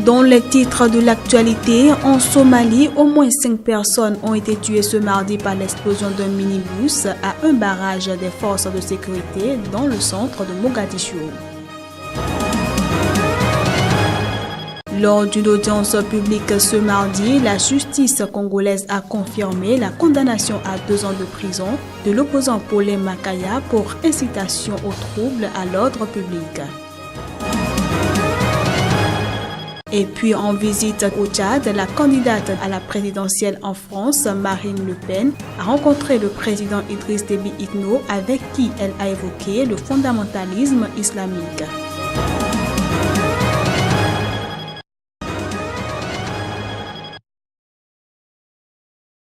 Dans les titres de l'actualité, en Somalie, au moins 5 personnes ont été tuées ce mardi par l'explosion d'un minibus à un barrage des forces de sécurité dans le centre de Mogadiscio. Lors d'une audience publique ce mardi, la justice congolaise a confirmé la condamnation à 2 ans de prison de l'opposant Paulin Makaya pour incitation au trouble à l'ordre public. Et puis en visite au Tchad, la candidate à la présidentielle en France, Marine Le Pen, a rencontré le président Idriss Déby Itno avec qui elle a évoqué le fondamentalisme islamique.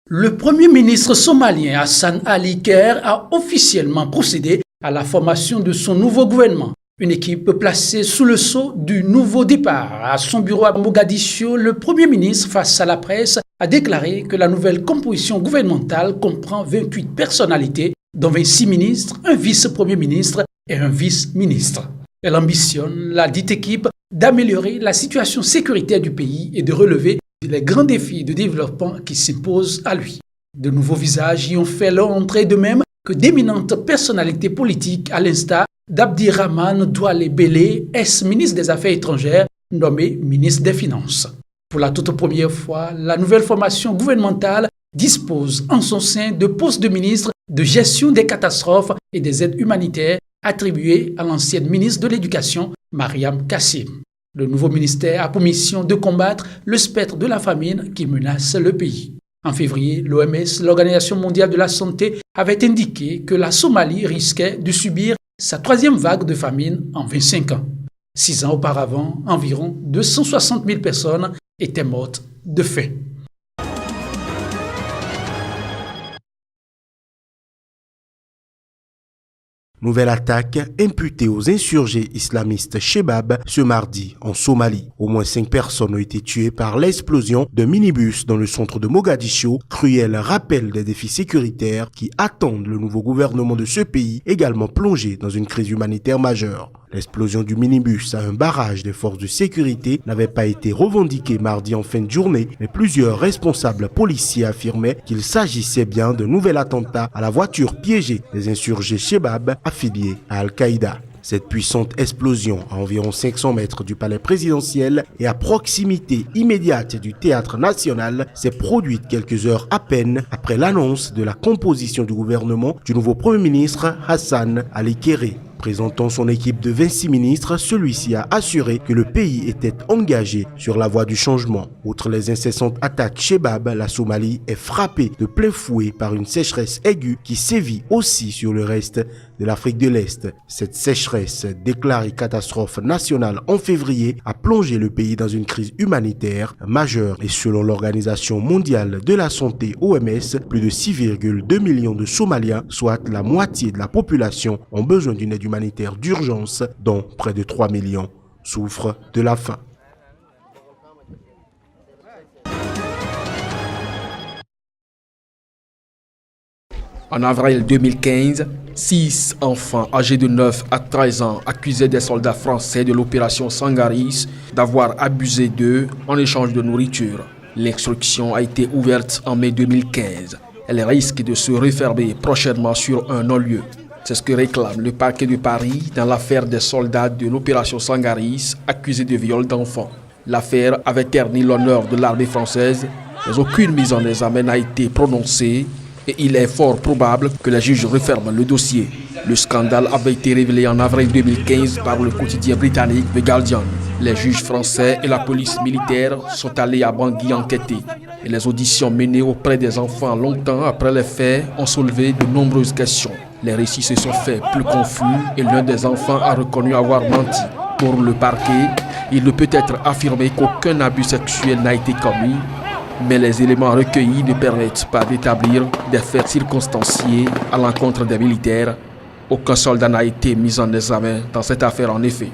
Le Premier ministre somalien Hassan Ali Khair a officiellement procédé à la formation de son nouveau gouvernement. Une équipe placée sous le sceau du nouveau départ. À son bureau à Mogadiscio, le Premier ministre, face à la presse, a déclaré que la nouvelle composition gouvernementale comprend 28 personnalités, dont 26 ministres, un vice-premier ministre et un vice-ministre. Elle ambitionne, la dite équipe, d'améliorer la situation sécuritaire du pays et de relever les grands défis de développement qui s'imposent à lui. De nouveaux visages y ont fait leur entrée, de même que d'éminentes personnalités politiques, à l'instar d'Abdirahman Douale Bélé, ex-ministre des Affaires étrangères, nommé ministre des Finances. Pour la toute première fois, la nouvelle formation gouvernementale dispose en son sein de postes de ministre de gestion des catastrophes et des aides humanitaires attribués à l'ancienne ministre de l'Éducation, Mariam Kassim. Le nouveau ministère a pour mission de combattre le spectre de la famine qui menace le pays. En février, l'OMS, l'Organisation mondiale de la santé, avait indiqué que la Somalie risquait de subir sa 3e vague de famine en 25 ans. 6 ans auparavant, environ 260 000 personnes étaient mortes de faim. Nouvelle attaque imputée aux insurgés islamistes Shebab ce mardi en Somalie. Au moins 5 personnes ont été tuées par l'explosion d'un minibus dans le centre de Mogadiscio, cruel rappel des défis sécuritaires qui attendent le nouveau gouvernement de ce pays, également plongé dans une crise humanitaire majeure. L'explosion du minibus à un barrage des forces de sécurité n'avait pas été revendiquée mardi en fin de journée, mais plusieurs responsables policiers affirmaient qu'il s'agissait bien d'un nouvel attentat à la voiture piégée des insurgés Shebab affiliés à Al-Qaïda. Cette puissante explosion à environ 500 mètres du palais présidentiel et à proximité immédiate du théâtre national s'est produite quelques heures à peine après l'annonce de la composition du gouvernement du nouveau Premier ministre Hassan Ali Khair. Présentant son équipe de 26 ministres, celui-ci a assuré que le pays était engagé sur la voie du changement. Outre les incessantes attaques Shebab, la Somalie est frappée de plein fouet par une sécheresse aiguë qui sévit aussi sur le reste de l'Afrique de l'Est. Cette sécheresse, déclarée catastrophe nationale en février, a plongé le pays dans une crise humanitaire majeure et selon l'Organisation mondiale de la santé OMS, plus de 6,2 millions de Somaliens, soit la moitié de la population, ont besoin d'une aide humanitaire d'urgence, dont près de 3 millions souffrent de la faim. En avril 2015, 6 enfants âgés de 9 à 13 ans accusaient des soldats français de l'opération Sangaris d'avoir abusé d'eux en échange de nourriture. L'instruction a été ouverte en mai 2015. Elle risque de se refermer prochainement sur un non-lieu. C'est ce que réclame le parquet de Paris dans l'affaire des soldats de l'opération Sangaris accusés de viol d'enfants. L'affaire avait terni l'honneur de l'armée française, mais aucune mise en examen n'a été prononcée et il est fort probable que les juges referment le dossier. Le scandale avait été révélé en avril 2015 par le quotidien britannique The Guardian. Les juges français et la police militaire sont allés à Bangui enquêter. Et les auditions menées auprès des enfants longtemps après les faits ont soulevé de nombreuses questions. Les récits se sont faits plus confus et l'un des enfants a reconnu avoir menti. Pour le parquet, il ne peut être affirmé qu'aucun abus sexuel n'a été commis, mais les éléments recueillis ne permettent pas d'établir des faits circonstanciés à l'encontre des militaires. Aucun soldat n'a été mis en examen dans cette affaire en effet.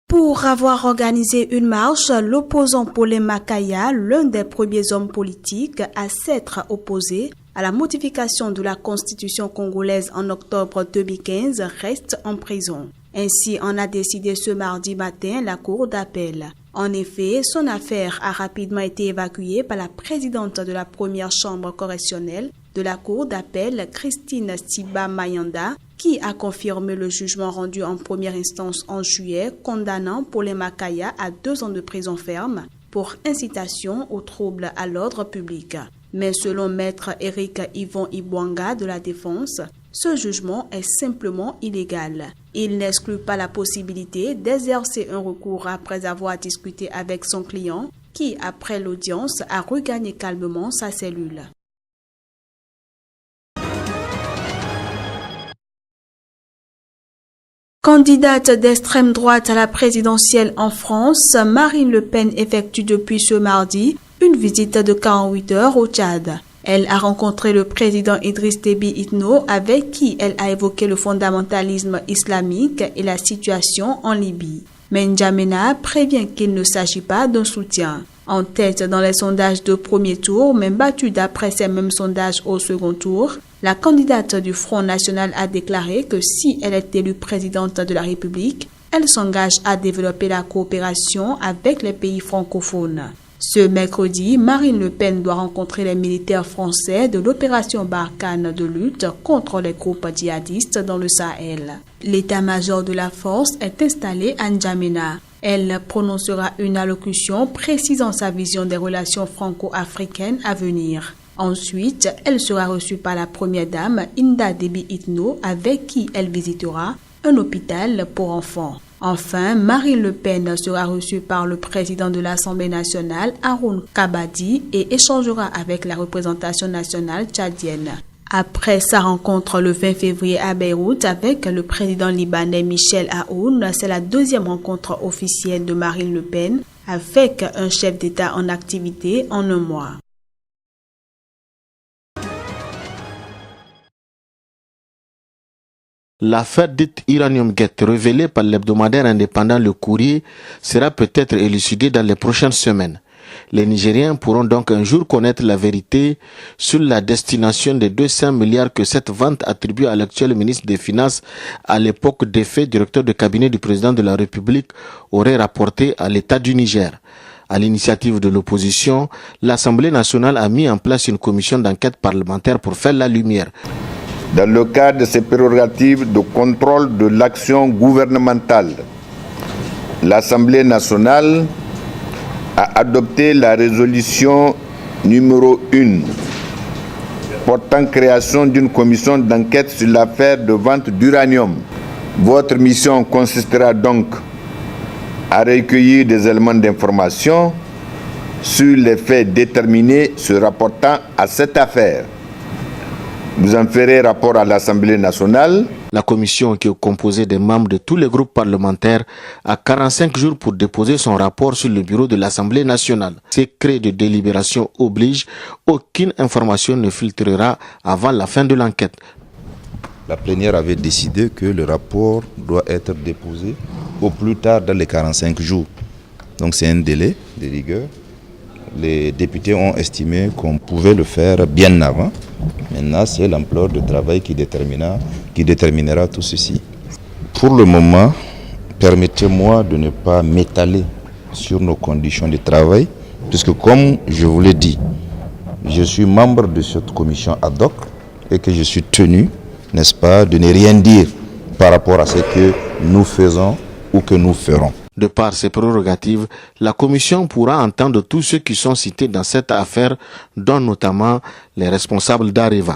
Pour avoir organisé une marche, l'opposant Paulin Makaya, l'un des premiers hommes politiques à s'être opposé à la modification de la constitution congolaise en octobre 2015 reste en prison. Ainsi en a décidé ce mardi matin la Cour d'appel. En effet, son affaire a rapidement été évacuée par la présidente de la première chambre correctionnelle de la Cour d'appel, Christine Siba Mayanda, qui a confirmé le jugement rendu en première instance en juillet, condamnant Paulin Makaya à 2 ans de prison ferme pour incitation au trouble à l'ordre public. Mais selon maître Éric Yvon Ibwanga de la Défense, ce jugement est simplement illégal. Il n'exclut pas la possibilité d'exercer un recours après avoir discuté avec son client qui, après l'audience, a regagné calmement sa cellule. Candidate d'extrême droite à la présidentielle en France, Marine Le Pen effectue depuis ce mardi une visite de 48 heures au Tchad. Elle a rencontré le président Idriss Déby Itno avec qui elle a évoqué le fondamentalisme islamique et la situation en Libye. Mais N'Djamena prévient qu'il ne s'agit pas d'un soutien. En tête dans les sondages de premier tour, mais battue d'après ces mêmes sondages au second tour, la candidate du Front National a déclaré que si elle est élue présidente de la République, elle s'engage à développer la coopération avec les pays francophones. Ce mercredi, Marine Le Pen doit rencontrer les militaires français de l'opération Barkhane de lutte contre les groupes djihadistes dans le Sahel. L'état-major de la force est installé à N'Djamena. Elle prononcera une allocution précisant sa vision des relations franco-africaines à venir. Ensuite, elle sera reçue par la première dame Inda Déby Itno avec qui elle visitera un hôpital pour enfants. Enfin, Marine Le Pen sera reçue par le président de l'Assemblée nationale, Haroun Kabadi, et échangera avec la représentation nationale tchadienne. Après sa rencontre le 20 février à Beyrouth avec le président libanais Michel Aoun, c'est la deuxième rencontre officielle de Marine Le Pen avec un chef d'État en activité en un mois. L'affaire dite Iranium Gate, révélée par l'hebdomadaire indépendant Le Courrier, sera peut-être élucidée dans les prochaines semaines. Les Nigériens pourront donc un jour connaître la vérité sur la destination des 200 milliards que cette vente attribue à l'actuel ministre des Finances, à l'époque des faits, directeur de cabinet du président de la République, aurait rapporté à l'État du Niger. À l'initiative de l'opposition, l'Assemblée nationale a mis en place une commission d'enquête parlementaire pour faire la lumière. Dans le cadre de ses prérogatives de contrôle de l'action gouvernementale, l'Assemblée nationale a adopté la résolution numéro 1 portant création d'une commission d'enquête sur l'affaire de vente d'uranium. Votre mission consistera donc à recueillir des éléments d'information sur les faits déterminés se rapportant à cette affaire. Vous en ferez rapport à l'Assemblée nationale. La commission, qui est composée des membres de tous les groupes parlementaires, a 45 jours pour déposer son rapport sur le bureau de l'Assemblée nationale. Secret de délibération oblige, aucune information ne filtrera avant la fin de l'enquête. La plénière avait décidé que le rapport doit être déposé au plus tard dans les 45 jours. Donc c'est un délai de rigueur. Les députés ont estimé qu'on pouvait le faire bien avant. Maintenant, c'est l'ampleur du travail qui déterminera tout ceci. Pour le moment, permettez-moi de ne pas m'étaler sur nos conditions de travail, puisque comme je vous l'ai dit, je suis membre de cette commission ad hoc et que je suis tenu, n'est-ce pas, de ne rien dire par rapport à ce que nous faisons ou que nous ferons. De par ses prérogatives, la commission pourra entendre tous ceux qui sont cités dans cette affaire, dont notamment les responsables d'Areva.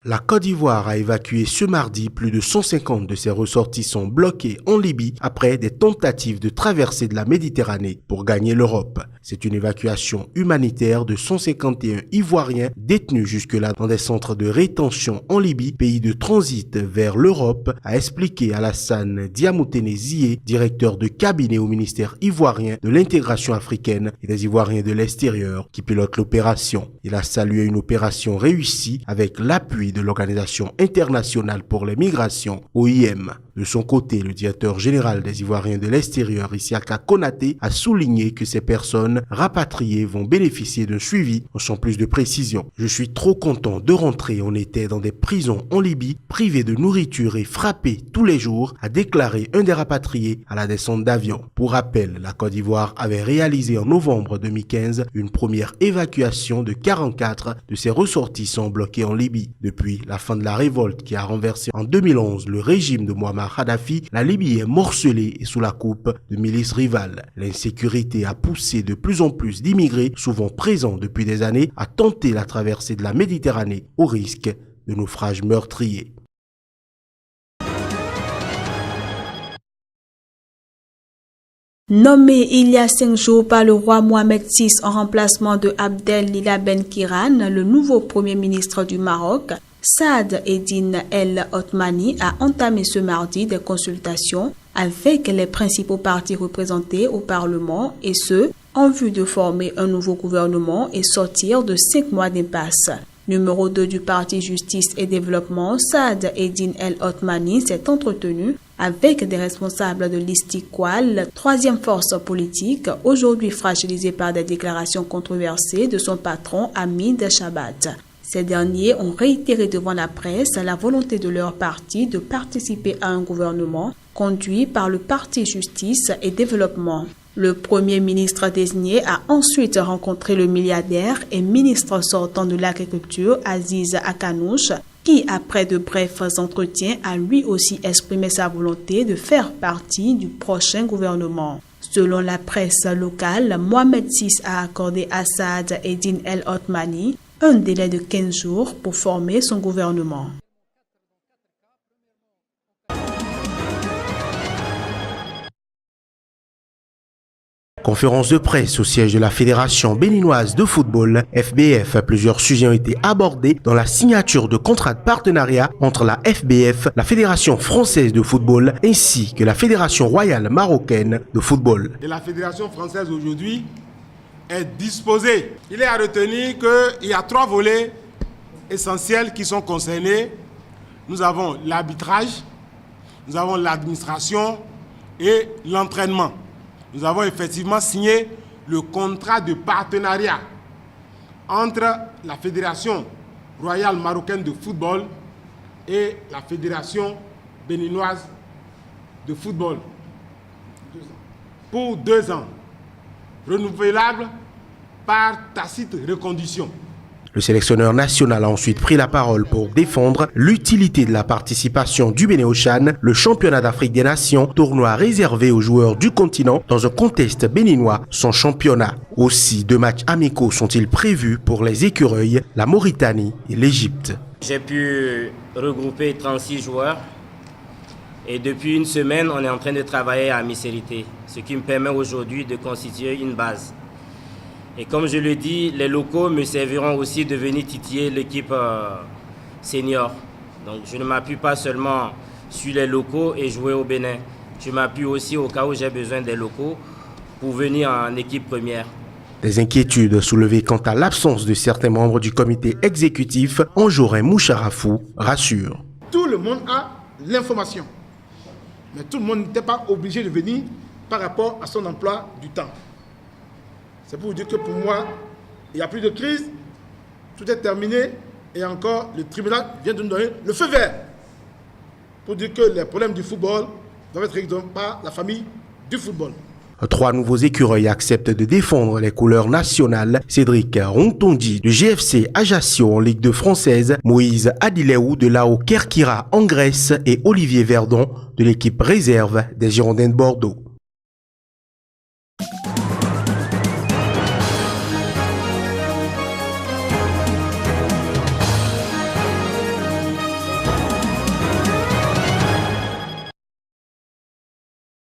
La Côte d'Ivoire a évacué ce mardi plus de 150 de ses ressortissants bloqués en Libye après des tentatives de traversée de la Méditerranée pour gagner l'Europe. C'est une évacuation humanitaire de 151 Ivoiriens détenus jusque-là dans des centres de rétention en Libye, pays de transit vers l'Europe, a expliqué Alassane Diamoutene-Zié, directeur de cabinet au ministère ivoirien de l'intégration africaine et des Ivoiriens de l'extérieur, qui pilote l'opération. Il a salué une opération réussie avec l'appui de l'Organisation internationale pour les migrations, OIM. De son côté, le directeur général des Ivoiriens de l'extérieur, Isiaka Konaté, a souligné que ces personnes rapatriées vont bénéficier d'un suivi sans plus de précision. Je suis trop content de rentrer. On était dans des prisons en Libye, privés de nourriture et frappés tous les jours, a déclaré un des rapatriés à la descente d'avion. Pour rappel, la Côte d'Ivoire avait réalisé en novembre 2015 une première évacuation de 44 de ses ressortissants bloqués en Libye. Depuis la fin de la révolte qui a renversé en 2011 le régime de Mouammar Kadhafi, la Libye est morcelée et sous la coupe de milices rivales. L'insécurité a poussé de plus en plus d'immigrés, souvent présents depuis des années, à tenter la traversée de la Méditerranée au risque de naufrages meurtriers. Nommé il y a 5 jours par le roi Mohamed VI en remplacement de Abdel-Lila Ben Kiran, le nouveau premier ministre du Maroc, Saad Eddine El Othmani a entamé ce mardi des consultations avec les principaux partis représentés au Parlement, et ce, en vue de former un nouveau gouvernement et sortir de 5 mois d'impasse. Numéro 2 du parti Justice et Développement, Saad Eddine El Othmani s'est entretenu avec des responsables de l'Istiqlal, troisième force politique, aujourd'hui fragilisée par des déclarations controversées de son patron Hamid Chabat. Ces derniers ont réitéré devant la presse la volonté de leur parti de participer à un gouvernement conduit par le parti Justice et Développement. Le premier ministre désigné a ensuite rencontré le milliardaire et ministre sortant de l'Agriculture Aziz Akanouche, qui, après de brefs entretiens, a lui aussi exprimé sa volonté de faire partie du prochain gouvernement. Selon la presse locale, Mohamed VI a accordé à Saad Eddine El Othmani un délai de 15 jours pour former son gouvernement. Conférence de presse au siège de la Fédération béninoise de football, FBF. Plusieurs sujets ont été abordés dans la signature de contrats de partenariat entre la FBF, la Fédération française de football, ainsi que la Fédération royale marocaine de football. Et la Fédération française aujourd'hui est disposée. Il est à retenir qu'il y a 3 volets essentiels qui sont concernés. Nous avons l'arbitrage, nous avons l'administration et l'entraînement. Nous avons effectivement signé le contrat de partenariat entre la Fédération royale marocaine de football et la Fédération béninoise de football pour 2 ans, renouvelable par tacite reconduction. Le sélectionneur national a ensuite pris la parole pour défendre l'utilité de la participation du Bénin au CHAN, le championnat d'Afrique des Nations, tournoi réservé aux joueurs du continent dans un contexte béninois sans championnat. Aussi, 2 matchs amicaux sont-ils prévus pour les écureuils, la Mauritanie et l'Égypte. J'ai pu regrouper 36 joueurs et depuis une semaine, on est en train de travailler à mi-sérité, ce qui me permet aujourd'hui de constituer une base. Et comme je le dis, les locaux me serviront aussi de venir titiller l'équipe senior. Donc je ne m'appuie pas seulement sur les locaux et jouer au Bénin. Je m'appuie aussi au cas où j'ai besoin des locaux pour venir en équipe première. Des inquiétudes soulevées quant à l'absence de certains membres du comité exécutif, Anjorin Moucharafou rassure. Tout le monde a l'information, mais tout le monde n'était pas obligé de venir par rapport à son emploi du temps. C'est pour vous dire que pour moi, il n'y a plus de crise, tout est terminé et encore le tribunal vient de nous donner le feu vert pour dire que les problèmes du football doivent être réglés par la famille du football. 3 nouveaux écureuils acceptent de défendre les couleurs nationales. Cédric Rontondi du GFC Ajaccio en Ligue 2 française, Moïse Adileou de l'AO Kerkira en Grèce et Olivier Verdon de l'équipe réserve des Girondins de Bordeaux.